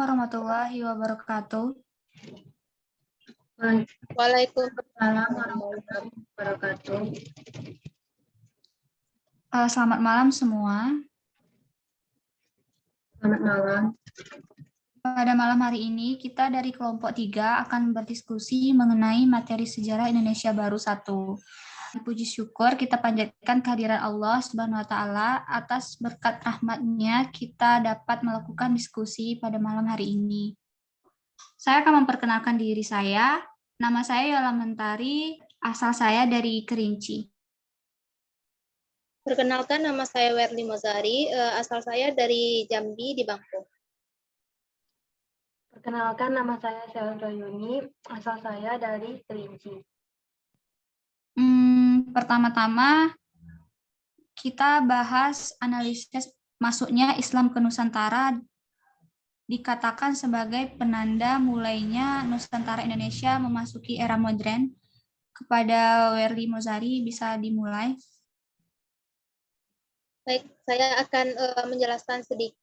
warahmatullahi wabarakatuh. Waalaikumsalam warahmatullahi wabarakatuh. Selamat malam semua. Selamat malam. Pada malam hari ini, kita dari kelompok 3 akan berdiskusi mengenai materi sejarah Indonesia Baru 1. Puji syukur kita panjatkan kehadiran Allah Subhanahu wa Ta'ala atas berkat rahmat-Nya kita dapat melakukan diskusi pada malam hari ini. Saya akan memperkenalkan diri saya. Nama saya Yola Mentari, asal saya dari Kerinci. Perkenalkan, nama saya Werli Mozari, asal saya dari Jambi di Bangko. Perkenalkan, nama saya Sandra Yuni, asal saya dari Kerinci. Pertama-tama kita bahas analisis masuknya Islam ke Nusantara dikatakan sebagai penanda mulainya Nusantara Indonesia memasuki era modern. Kepada Werli Mozari, bisa dimulai. Baik, saya akan menjelaskan sedikit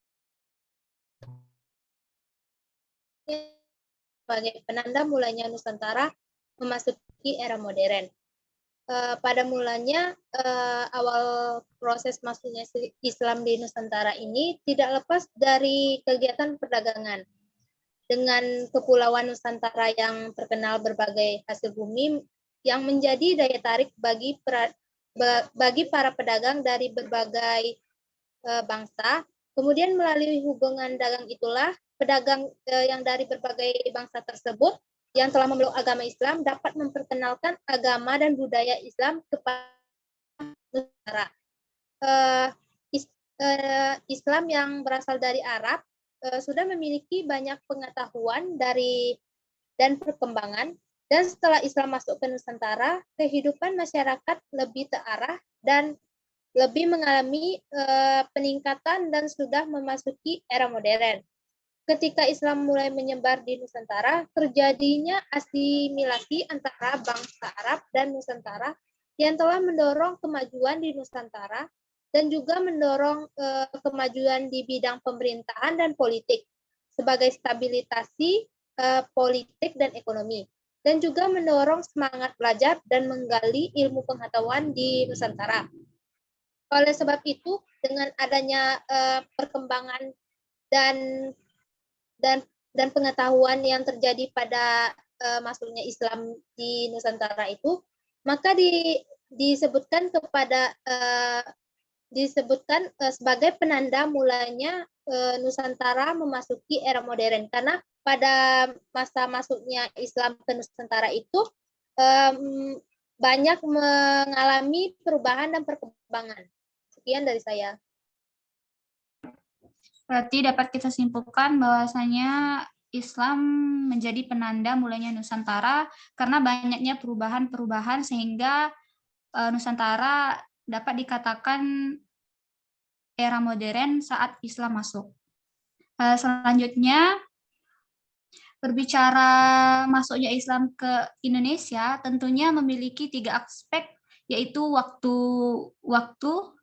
sebagai penanda mulainya Nusantara memasuki era modern. Pada mulanya awal proses masuknya Islam di Nusantara ini tidak lepas dari kegiatan perdagangan. Dengan kepulauan Nusantara yang terkenal berbagai hasil bumi yang menjadi daya tarik bagi para pedagang dari berbagai bangsa. Kemudian melalui hubungan dagang itulah pedagang yang dari berbagai bangsa tersebut yang telah memeluk agama Islam dapat memperkenalkan agama dan budaya Islam kepada Nusantara. Islam yang berasal dari Arab sudah memiliki banyak pengetahuan dan perkembangan, dan setelah Islam masuk ke Nusantara, kehidupan masyarakat lebih terarah dan lebih mengalami peningkatan dan sudah memasuki era modern. Ketika Islam mulai menyebar di Nusantara, terjadinya asimilasi antara bangsa Arab dan Nusantara yang telah mendorong kemajuan di Nusantara dan juga mendorong kemajuan di bidang pemerintahan dan politik sebagai stabilisasi politik dan ekonomi, dan juga mendorong semangat belajar dan menggali ilmu pengetahuan di Nusantara. Oleh sebab itu, dengan adanya perkembangan dan pengetahuan yang terjadi pada masuknya Islam di Nusantara itu, maka disebutkan sebagai penanda mulanya Nusantara memasuki era modern, karena pada masa masuknya Islam ke Nusantara itu banyak mengalami perubahan dan perkembangan. Sekian dari saya. Berarti dapat kita simpulkan bahwasanya Islam menjadi penanda mulainya Nusantara karena banyaknya perubahan-perubahan sehingga Nusantara dapat dikatakan era modern saat Islam masuk. Selanjutnya, berbicara masuknya Islam ke Indonesia tentunya memiliki 3 aspek, yaitu waktu,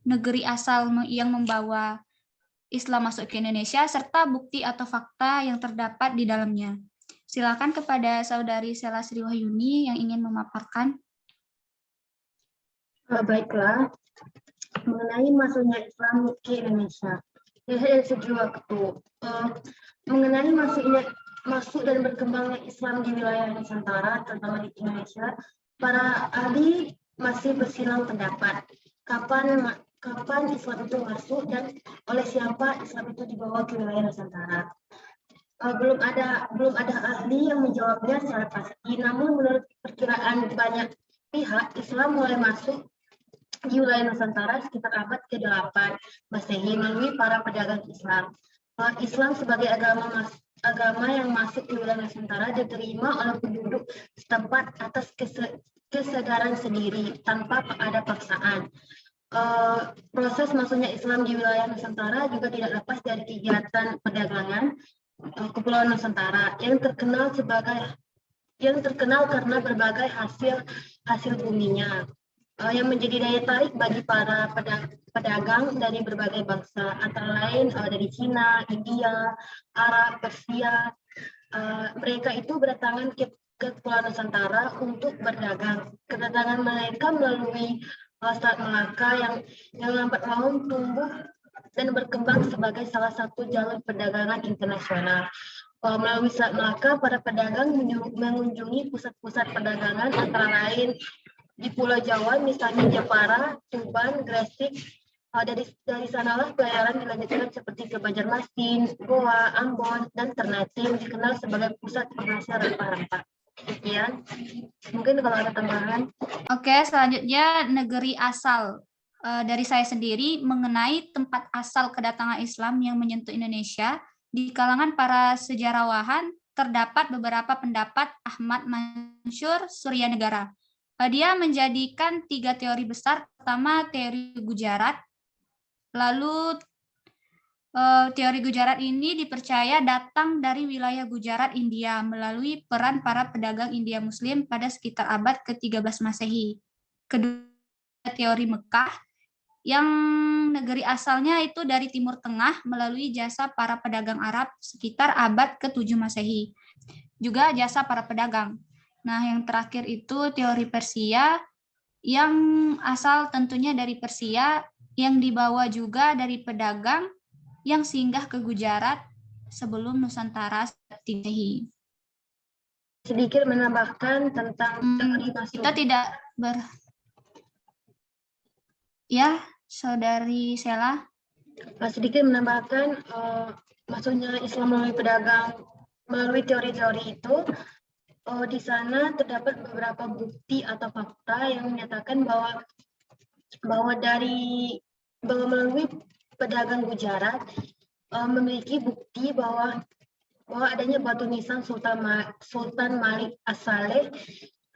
negeri asal yang membawa Islam masuk ke Indonesia, serta bukti atau fakta yang terdapat di dalamnya. Silakan kepada Saudari Sela Sri Wahyuni yang ingin memaparkan. Baiklah, mengenai masuknya Islam ke Indonesia. Dari segi waktu, mengenai masuk dan berkembangnya Islam di wilayah Nusantara, terutama di Indonesia, para ahli masih bersilang pendapat. Kapan Islam itu masuk dan oleh siapa Islam itu dibawa ke wilayah Nusantara. Belum ada ahli yang menjawabnya secara pasti. Namun menurut perkiraan banyak pihak, Islam mulai masuk di wilayah Nusantara sekitar abad ke-8 Masehi melalui para pedagang Islam. Islam sebagai agama yang masuk ke wilayah Nusantara diterima oleh penduduk setempat atas kesadaran sendiri tanpa ada paksaan. Proses masuknya Islam di wilayah Nusantara juga tidak lepas dari kegiatan perdagangan Kepulauan Nusantara yang terkenal karena berbagai hasil buminya. yang menjadi daya tarik bagi para pedagang dari berbagai bangsa, antara lain dari Cina, India, Arab, Persia. Mereka itu berdatangan ke Pulau Nusantara untuk berdagang. Kedatangan mereka melalui Selat Melaka yang lambat laun tumbuh dan berkembang sebagai salah satu jalur perdagangan internasional. Melalui Selat Melaka, para pedagang mengunjungi pusat-pusat perdagangan antara lain di Pulau Jawa, misalnya Jepara, Tuban, Gresik. Dari sanalah pelayaran dilanjutkan seperti ke Banjarmasin, Goa, Ambon, dan Ternate yang dikenal sebagai pusat penghasil rempah-rempah. Sekian, mungkin kalau ada tambahan. Oke, selanjutnya negeri asal. Dari saya sendiri mengenai tempat asal kedatangan Islam yang menyentuh Indonesia, di kalangan para sejarawahan terdapat beberapa pendapat Ahmad Mansur Suryanegara. Dia menjadikan 3 teori besar. Pertama, teori Gujarat. Lalu teori Gujarat ini dipercaya datang dari wilayah Gujarat, India, melalui peran para pedagang India Muslim pada sekitar abad ke-13 Masehi. Kedua, teori Mekah, yang negeri asalnya itu dari Timur Tengah melalui jasa para pedagang Arab sekitar abad ke-7 Masehi. Juga jasa para pedagang. Nah, yang terakhir itu teori Persia, yang asal tentunya dari Persia, yang dibawa juga dari pedagang yang singgah ke Gujarat sebelum Nusantara Masehi. Sedikit menambahkan tentang teori masuk. Kita tidak Ya, Saudari Sela. Sedikit menambahkan masuknya Islam melalui pedagang, melalui teori-teori itu, di sana terdapat beberapa bukti atau fakta yang menyatakan bahwa melalui pedagang Gujarat memiliki bukti bahwa adanya batu nisan Sultan Malik As-Saleh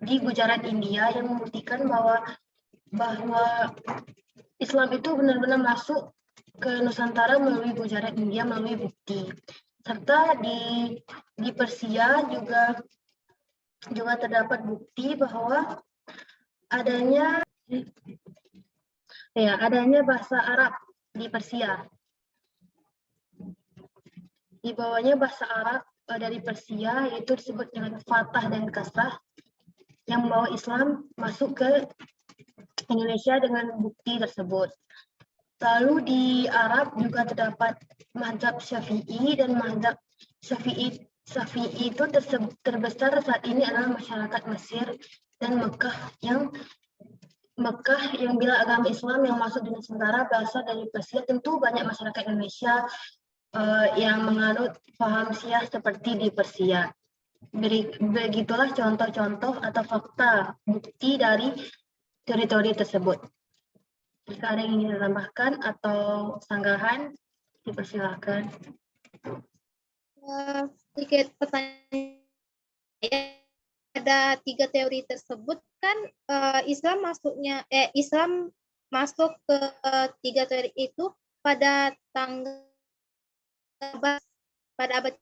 di Gujarat, India, yang membuktikan bahwa Islam itu benar-benar masuk ke Nusantara melalui Gujarat, India, melalui bukti. Serta di Persia juga terdapat bukti bahwa adanya bahasa Arab di Persia. Di bawahnya bahasa Arab dari Persia, yaitu disebut dengan Fatah dan Kasrah, yang membawa Islam masuk ke Indonesia dengan bukti tersebut. Lalu di Arab juga terdapat mazhab Syafi'i, dan mazhab Syafi'i itu terbesar saat ini adalah masyarakat Mesir dan Mekah yang bila agama Islam yang masuk di Nusantara berasal dari Persia. Tentu banyak masyarakat Indonesia yang menganut paham Syiah seperti di Persia. Begitulah contoh-contoh atau fakta bukti dari teori-teori tersebut. Jika ada yang ingin ditambahkan atau sanggahan, dipersilakan. Sedikit pertanyaan. Ada 3 teori tersebut kan Islam masuk ke 3 teori itu pada abad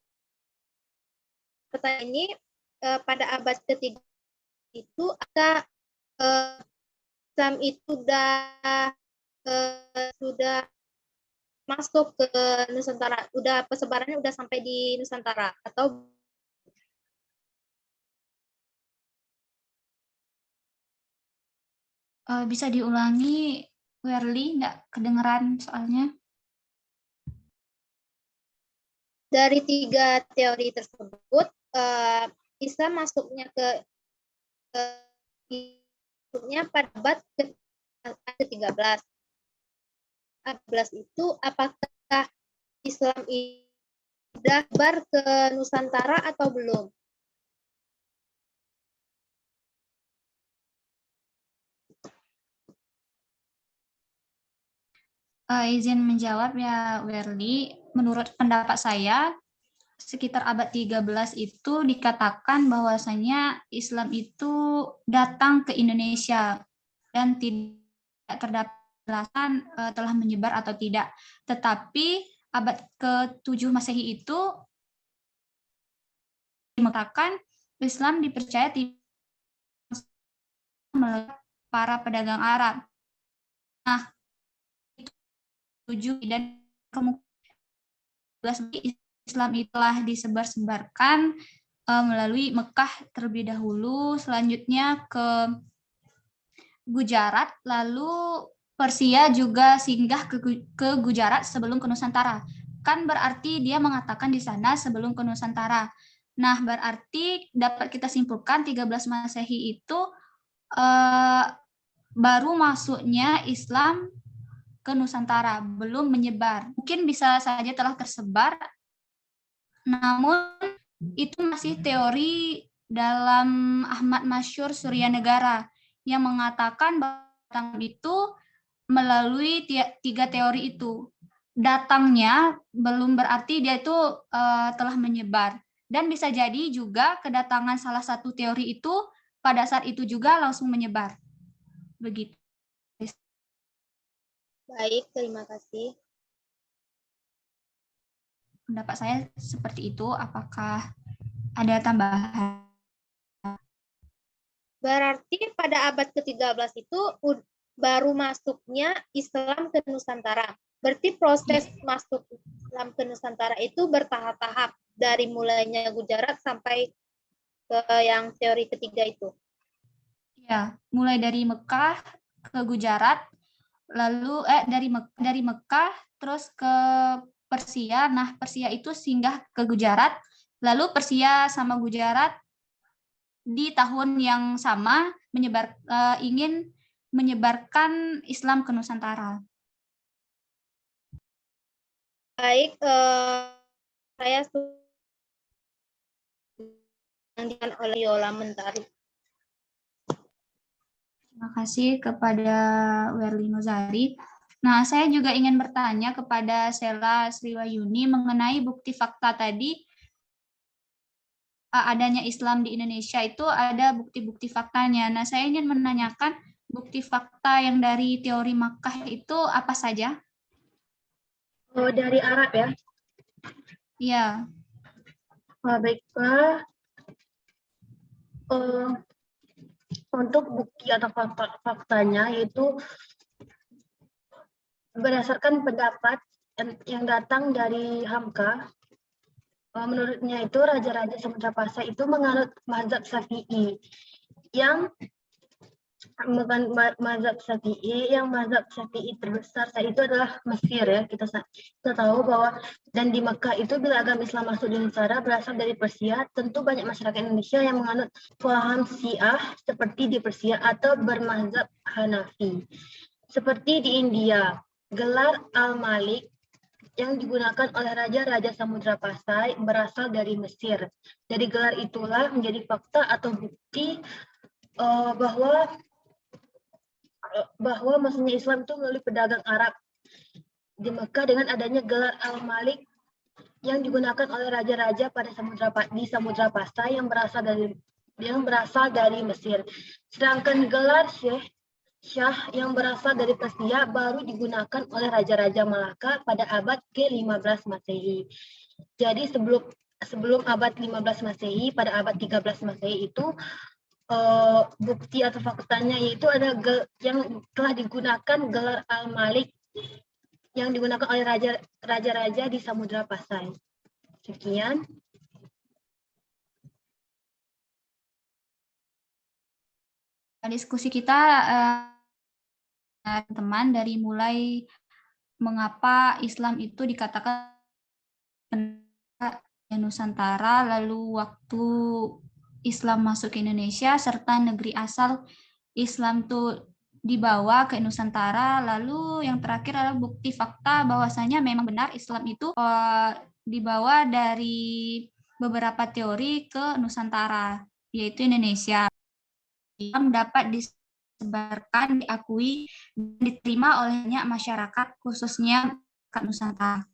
pertanyaan ini pada abad ketiga itu ada Islam itu sudah masuk ke Nusantara, persebarannya udah sampai di Nusantara atau bisa diulangi, Werly, nggak kedengeran soalnya. Dari 3 teori tersebut, Islam masuknya pada abad ke-13. Itu apakah Islam sudah bar ke Nusantara atau belum? Izin menjawab ya, Werly. Menurut pendapat saya, sekitar abad 13 itu dikatakan bahwasanya Islam itu datang ke Indonesia dan tidak terdapat penjelasan telah menyebar atau tidak. Tetapi abad ke-7 Masehi itu mengatakan Islam dipercaya melalui para pedagang Arab. Nah, itu tujuh dan kemudian Islam itulah disebar-sebarkan melalui Mekah terlebih dahulu, selanjutnya ke Gujarat, lalu Persia juga singgah ke Gujarat sebelum ke Nusantara. Kan berarti dia mengatakan di sana sebelum ke Nusantara. Nah, berarti dapat kita simpulkan 13 Masehi itu baru masuknya Islam ke Nusantara, belum menyebar. Mungkin bisa saja telah tersebar, namun itu masih teori dalam Ahmad Masyur Suryanegara yang mengatakan bahwa itu melalui tiga teori itu. Datangnya belum berarti dia itu telah menyebar. Dan bisa jadi juga kedatangan salah satu teori itu pada saat itu juga langsung menyebar. Begitu. Baik, terima kasih. Pendapat saya seperti itu. Apakah ada tambahan? Berarti pada abad ke-13 itu baru masuknya Islam ke Nusantara. Berarti proses masuk Islam ke Nusantara itu bertahap-tahap dari mulainya Gujarat sampai ke yang teori ketiga itu. Ya, mulai dari Mekah ke Gujarat, lalu dari Mekah terus ke Persia. Nah, Persia itu singgah ke Gujarat, lalu Persia sama Gujarat di tahun yang sama ingin menyebarkan Islam ke Nusantara. Baik, saya yang oleh Yola Mentari. Terima kasih kepada Werli Nuzari. Nah, saya juga ingin bertanya kepada Sela Sriwayuni mengenai bukti fakta tadi. Adanya Islam di Indonesia itu ada bukti-bukti faktanya. Nah, saya ingin menanyakan bukti fakta yang dari teori Makkah itu apa saja? Oh, dari Arab ya? Iya. Baiklah. Untuk bukti atau faktanya yaitu berdasarkan pendapat yang datang dari Hamka. Menurutnya itu raja-raja Samudra Pasai itu menganut mazhab Syafi'i yang mazhab Syafi'i terbesar saat itu adalah Mesir ya. Kita tahu bahwa dan di Mekah itu bila agama Islam masuk di Nusantara berasal dari Persia, tentu banyak masyarakat Indonesia yang menganut paham Syiah seperti di Persia atau bermazhab Hanafi. Seperti di India, gelar Al-Malik yang digunakan oleh raja-raja Samudra Pasai berasal dari Mesir. Jadi gelar itulah menjadi fakta atau bukti bahwa masuknya Islam itu melalui pedagang Arab di Mekah dengan adanya gelar Al-Malik yang digunakan oleh raja-raja di Samudra Pasai yang berasal dari Mesir. Sedangkan gelar Syah yang berasal dari Persia baru digunakan oleh Raja-Raja Malaka pada abad ke-15 Masehi. Jadi sebelum abad 15 Masehi, pada abad 13 Masehi itu bukti atau faktanya yaitu ada yang telah digunakan gelar Al-Malik yang digunakan oleh raja-raja di Samudra Pasai. Sekian. Diskusi kita teman dari mulai mengapa Islam itu dikatakan Nusantara, lalu waktu Islam masuk ke Indonesia, serta negeri asal Islam itu dibawa ke Nusantara, lalu yang terakhir adalah bukti fakta bahwasanya memang benar Islam itu dibawa dari beberapa teori ke Nusantara, yaitu Indonesia. Islam dapat disebarkan, diakui, dan diterima oleh banyak masyarakat, khususnya Nusantara.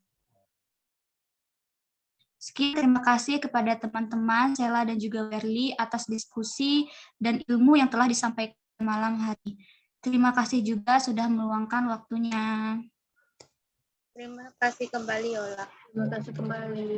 Sekian, terima kasih kepada teman-teman Sela dan juga Werli atas diskusi dan ilmu yang telah disampaikan malam hari. Terima kasih juga sudah meluangkan waktunya. Terima kasih kembali, Yola. Terima kasih kembali.